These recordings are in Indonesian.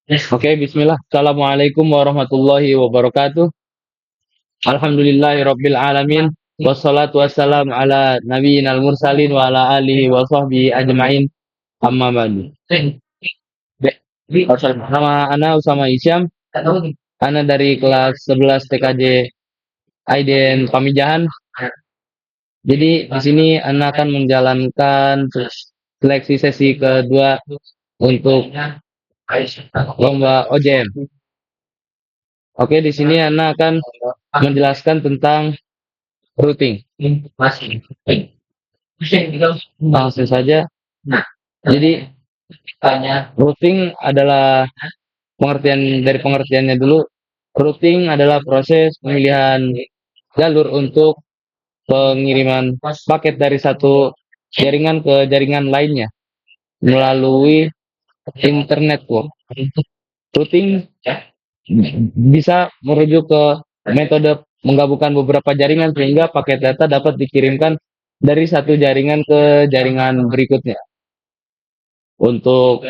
Oke, bismillah. Assalamualaikum warahmatullahi wabarakatuh. Alhamdulillahirabbil alamin. Wassalatu wassalamu ala nabiyyinal mursalin wa ala alihi wa sahbihi ajmain. Amma ba'du. Nama ana Usama Isyam. Ana dari kelas 11 TKJ Aiden Pamijahan. Jadi di sini ana akan menjalankan seleksi sesi kedua untuk lomba OJM. Oke, di sini ana akan menjelaskan tentang routing. Langsung saja. Jadi routing adalah pengertiannya dulu. Routing adalah proses pemilihan jalur untuk pengiriman paket dari satu jaringan ke jaringan lainnya melalui internet network. Routing bisa merujuk ke metode menggabungkan beberapa jaringan sehingga paket data dapat dikirimkan dari satu jaringan ke jaringan berikutnya. Untuk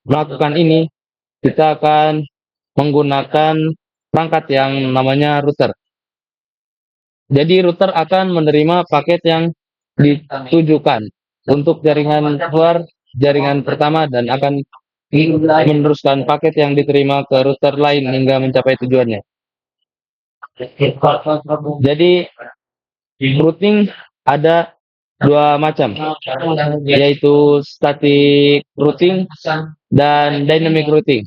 melakukan ini, kita akan menggunakan perangkat yang namanya router. Jadi router akan menerima paket yang ditujukan untuk jaringan luar jaringan pertama dan akan meneruskan paket yang diterima ke router lain hingga mencapai tujuannya. Jadi routing ada dua macam, yaitu static routing dan dynamic routing.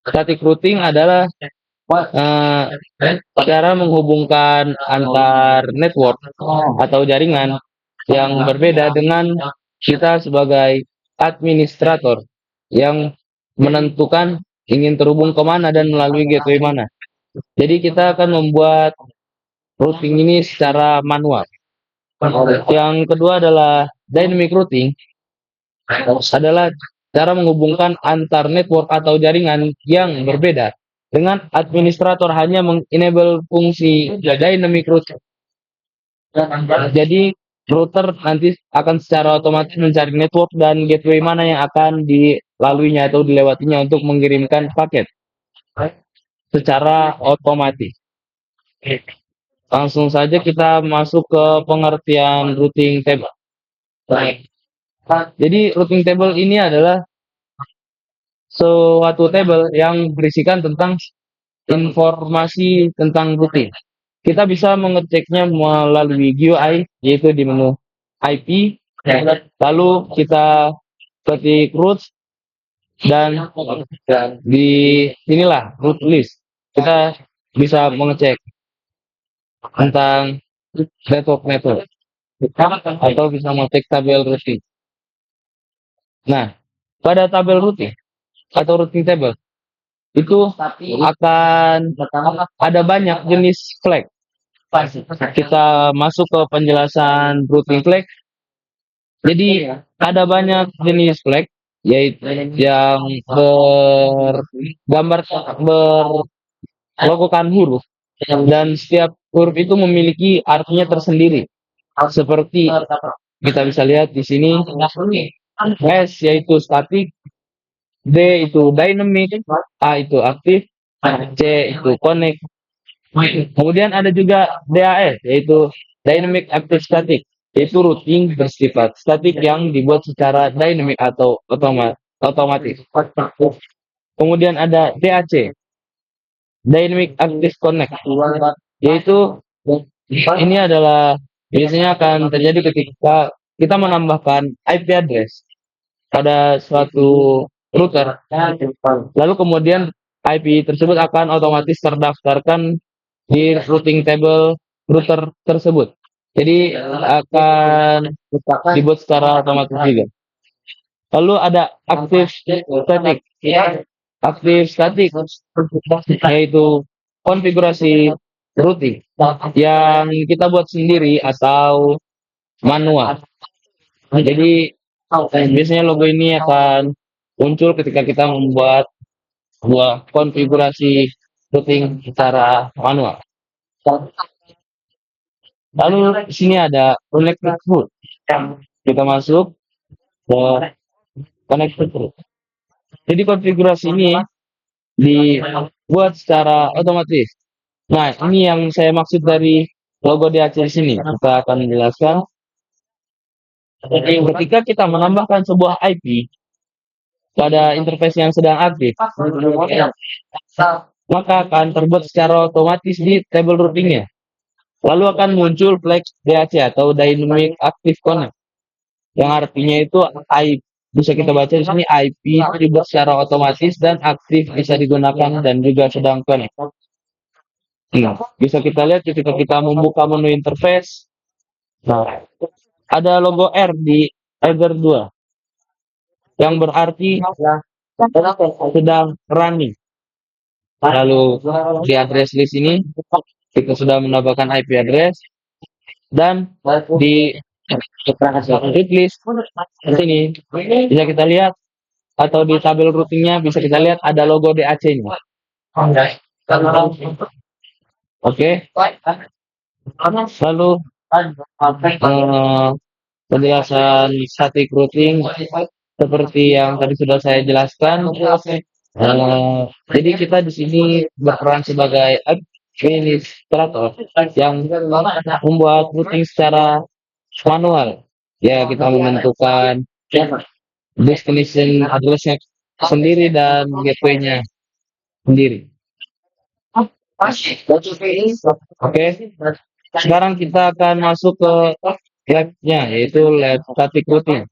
Static routing adalah cara menghubungkan antar network atau jaringan yang berbeda dengan kita sebagai administrator yang menentukan ingin terhubung kemana dan melalui gateway mana. Jadi kita akan membuat routing ini secara manual. Yang kedua adalah dynamic routing, adalah cara menghubungkan antar network atau jaringan yang berbeda dengan administrator hanya mengenable fungsi dynamic routing. Jadi router nanti akan secara otomatis mencari network dan gateway mana yang akan dilaluinya atau dilewatinya untuk mengirimkan paket secara otomatis. Langsung saja kita masuk ke pengertian routing table. Jadi routing table ini adalah suatu table yang berisikan tentang informasi tentang routing. Kita bisa mengeceknya melalui GUI, yaitu di menu IP, lalu kita ketik root dan di sinilah root list. Kita bisa mengecek tentang network atau bisa mengecek tabel routing. Nah, pada tabel routing atau routing table itu akan ada banyak jenis flag. Kita masuk ke penjelasan routing flag. Jadi ada banyak jenis flag, yaitu yang bergambar berlogokan huruf, dan setiap huruf itu memiliki artinya tersendiri. Seperti kita bisa lihat di sini, S yaitu static, D itu dynamic, A itu aktif, C itu connect. Kemudian ada juga DAS yaitu dynamic active static, yaitu routing bersifat statik yang dibuat secara dynamic atau otomatis. Kemudian ada DAC, dynamic active connect, yaitu ini adalah biasanya akan terjadi ketika kita menambahkan IP address pada suatu router. Lalu kemudian IP tersebut akan otomatis terdaftarkan di routing table router tersebut. Jadi akan dibuat secara otomatis juga. Lalu ada active static. Active static yaitu konfigurasi routing yang kita buat sendiri atau manual. Jadi biasanya logo ini akan muncul ketika kita membuat sebuah konfigurasi routing secara manual. Lalu di sini ada connected route. Kita masuk ke connected route. Jadi konfigurasi ini dibuat secara otomatis. Nah, ini yang saya maksud dari logo DAC di sini. Kita akan menjelaskan. Ketika kita menambahkan sebuah IP pada interface yang sedang aktif, maka akan terbuat secara otomatis di table routingnya. Lalu akan muncul flag DAC atau Dynamic Active Connect, yang artinya itu IP, bisa kita baca di sini IP itu dibuat secara otomatis dan aktif bisa digunakan dan juga sedang connect. Nah, bisa kita lihat ketika kita membuka menu interface. Nah, ada logo R di Ether 2 yang berarti sedang running. Lalu di address list ini kita sudah menambahkan IP address dan di read list sini bisa kita lihat atau di tabel routingnya bisa kita lihat ada logo DAC-nya. Oke. Lalu penjelasan static routing seperti yang tadi sudah saya jelaskan. Jadi kita di sini berperan sebagai administrator yang membuat routing secara manual. Ya, kita menentukan destination address-nya sendiri dan gateway-nya sendiri. Oke. Sekarang kita akan masuk ke lab-nya, yaitu lab static routing.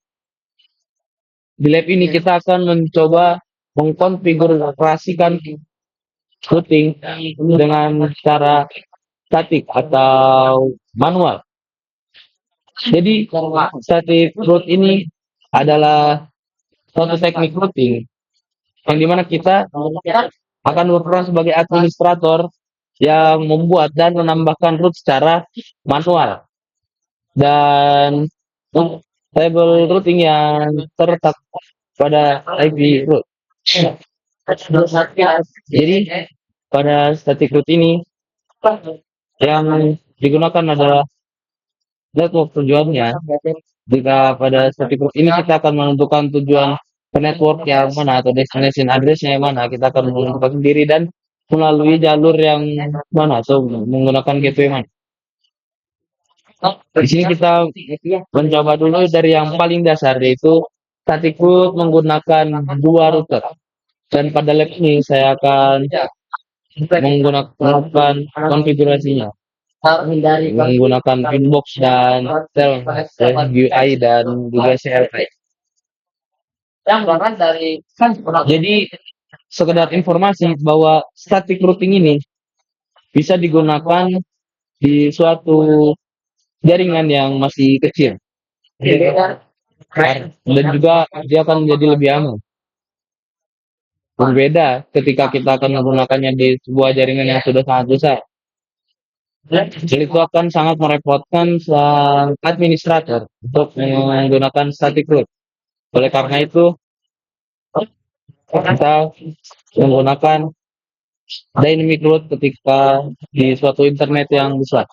Di lab ini kita akan mencoba mengkonfigurasikan routing dengan cara static atau manual. Jadi static route ini adalah suatu teknik routing yang dimana kita akan berperan sebagai administrator yang membuat dan menambahkan route secara manual dan table routing yang terletak pada IP route. Jadi pada static route ini yang digunakan adalah network tujuannya. Jika pada static route ini kita akan menentukan tujuan ke network yang mana atau destination address-nya yang mana, kita akan menentukan sendiri dan melalui jalur yang mana atau menggunakan gateway mana. Di sini kita mencoba dulu dari yang paling dasar, yaitu static route menggunakan dua router. Dan pada lab ini saya akan menggunakan konfigurasinya menggunakan inbox dan tel UI dan juga CLI. Jadi sekedar informasi bahwa static routing ini bisa digunakan di suatu jaringan yang masih kecil dan juga dia akan menjadi lebih aman. Berbeda ketika kita akan menggunakannya di sebuah jaringan yang sudah sangat besar. Jadi itu akan sangat merepotkan sang administrator untuk menggunakan static route. Oleh karena itu, kita menggunakan dynamic route ketika di suatu internet yang besar.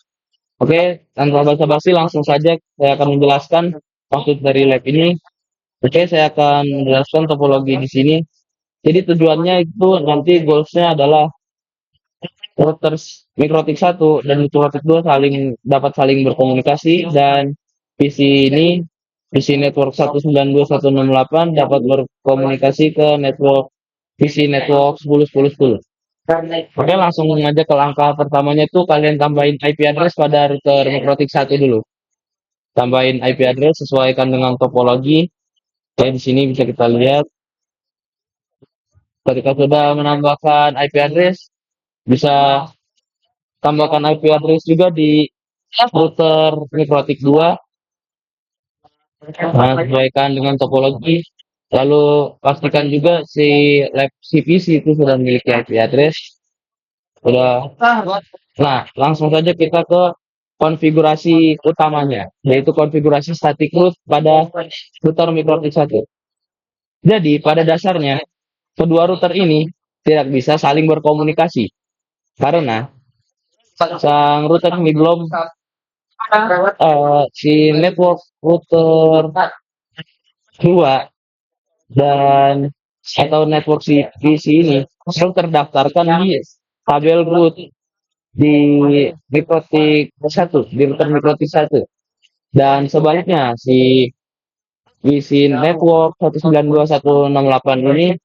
Oke, tanpa basa-basi langsung saja saya akan menjelaskan maksud dari lab ini. Oke, saya akan menjelaskan topologi di sini. Jadi tujuannya itu nanti goals-nya adalah routers mikrotik 1 dan mikrotik 2 dapat saling berkomunikasi dan PC network 192.168 dapat berkomunikasi ke PC network 10.10.10. Oke, langsung aja ke langkah pertamanya itu kalian tambahin IP address pada router mikrotik 1 dulu. Tambahin IP address sesuaikan dengan topologi. Oke, di sini bisa kita lihat ketika sudah menambahkan IP address bisa tambahkan IP address juga di router mikrotik 2. Nah, sesuaikan dengan topologi. Lalu pastikan juga si lab CPC itu sudah memiliki IP address. Sudah. Nah, langsung saja kita ke konfigurasi utamanya, yaitu konfigurasi static route pada router mikrotik 1. Jadi, pada dasarnya kedua router ini tidak bisa saling berkomunikasi karena sang router ini belum si network router 2 dan atau network PC ini selalu terdaftarkan di tabel root di mikrotik satu, di router mikrotik satu. Dan sebaliknya si PC network 192.168 ini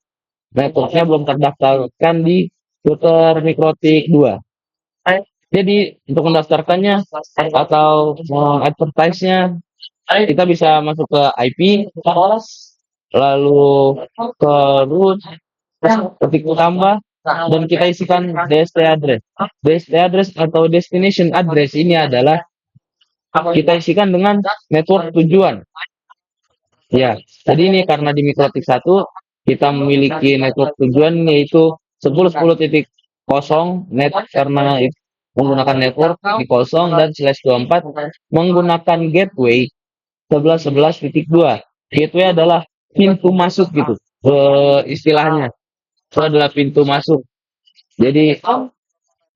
networknya belum terdaftarkan di router mikrotik 2. Jadi untuk mendaftarkannya atau advertise-nya kita bisa masuk ke IP, lalu ke root, ketik tambah, dan kita isikan DST address. DST address atau destination address ini adalah kita isikan dengan network tujuan. Ya, jadi ini karena di mikrotik 1 kita memiliki network tujuan yaitu 10.10.0 net karena menggunakan network di kosong dan /24 menggunakan gateway 11.11.2. Gateway adalah pintu masuk gitu. Istilahnya itu adalah pintu masuk. Jadi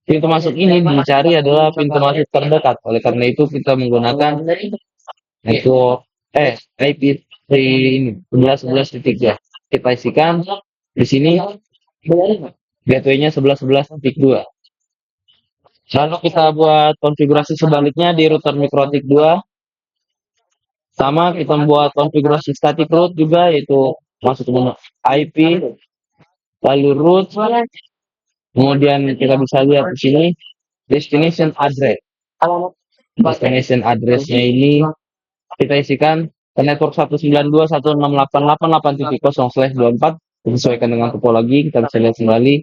pintu masuk ini dicari adalah pintu masuk terdekat. Oleh karena itu kita menggunakan network IP ini 11.11.3. Kita isikan di sini gateway-nya 11.11.2. Lalu kita buat konfigurasi sebaliknya di router mikrotik 2. Sama kita membuat konfigurasi static root juga, yaitu masuk ke IP, lalu root, kemudian kita bisa lihat di sini destination address. Destination address-nya ini kita isikan ke network 192.168.8.0/24 disesuaikan dengan topologi. Kita bisa lihat kembali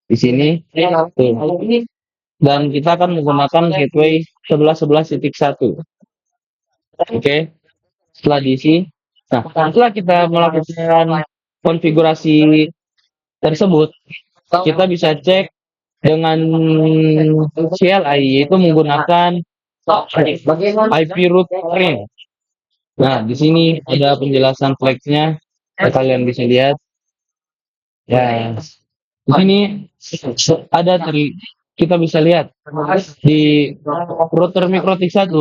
di sini. Dan kita akan menggunakan gateway 11.11.1. Oke. Setelah diisi, nah setelah kita melakukan konfigurasi tersebut, kita bisa cek dengan CLI, yaitu menggunakan IP root print. Nah, di sini ada penjelasan flags-nya, kalian bisa lihat. Ya, di sini ada kita bisa lihat di router mikrotik 1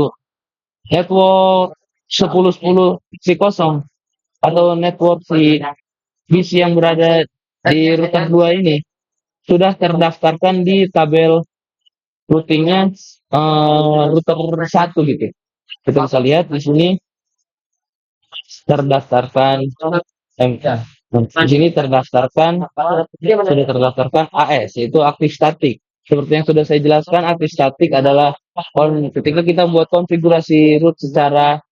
network 10.10.0 atau network si PC yang berada di router 2 ini sudah terdaftarkan di tabel routingnya router 1 gitu. Kita bisa lihat di sini terdaftarkan di sini sudah terdaftarkan AS, yaitu aktif statik. Seperti yang sudah saya jelaskan, aktif statik adalah ketika kita buat konfigurasi root secara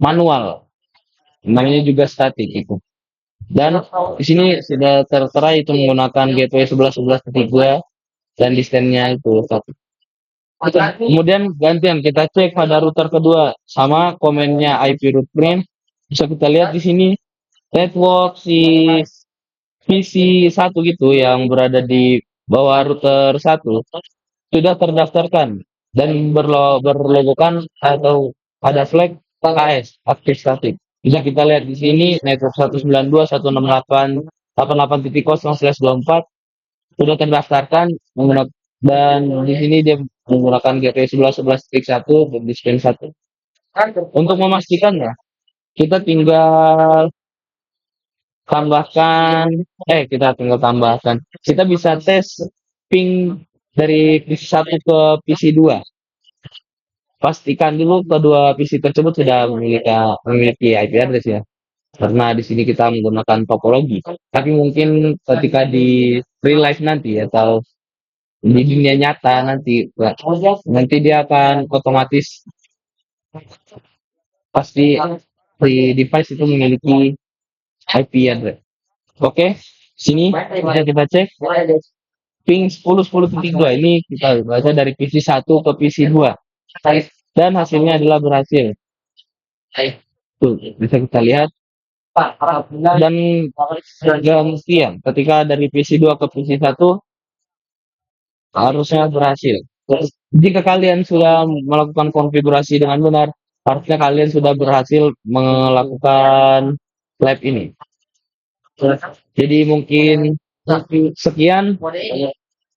manual, namanya juga statik itu. Dan di sini sudah tertera itu menggunakan gateway 11.11.3 dan distance-nya itu 1. Kemudian gantian kita cek pada router kedua, sama komennya IP root print. Bisa kita lihat di sini network si PC 1 gitu yang berada di bawah router 1 sudah terdaftarkan dan berlogokan atau ada flag AS aktif statik. Bisa kita lihat di sini network 192.168.8.0/24 sudah terdaftarkan menggunakan, dan di sini dia menggunakan gateway 11.11.1 dan display 1. Untuk memastikannya, kita tinggal tambahkan. Kita bisa tes ping dari PC 1 ke PC 2. Pastikan dulu kedua PC tersebut sudah memiliki IP address ya. Karena di sini kita menggunakan topologi. Tapi mungkin ketika di real life nanti atau di dunia nyata nanti dia akan otomatis pasti di device itu memiliki IP address. Oke, sini bisa kita cek ping 10.10.3 ini kita baca dari PC 1 ke PC 2 dan hasilnya adalah berhasil. Tuh, bisa kita lihat dan gantian ketika dari PC 2 ke PC 1 harusnya berhasil. Jika kalian sudah melakukan konfigurasi dengan benar, harusnya kalian sudah berhasil melakukan lab ini. Jadi mungkin sekian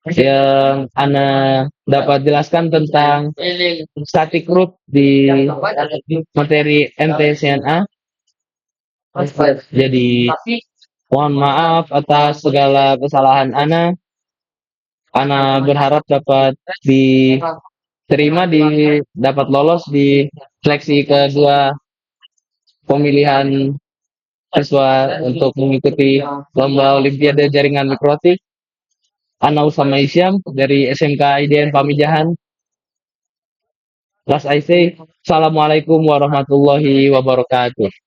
yang Ana dapat jelaskan tentang static root di materi MTCNA. Jadi Mohon maaf atas segala kesalahan Ana. Ana berharap dapat diterima dapat lolos di seleksi kedua pemilihan siswa untuk mengikuti lomba Olimpiade Jaringan Mikrotik. Ana Usama Isyam dari SMK IDN Pamijahan. Last I say, Assalamualaikum warahmatullahi wabarakatuh.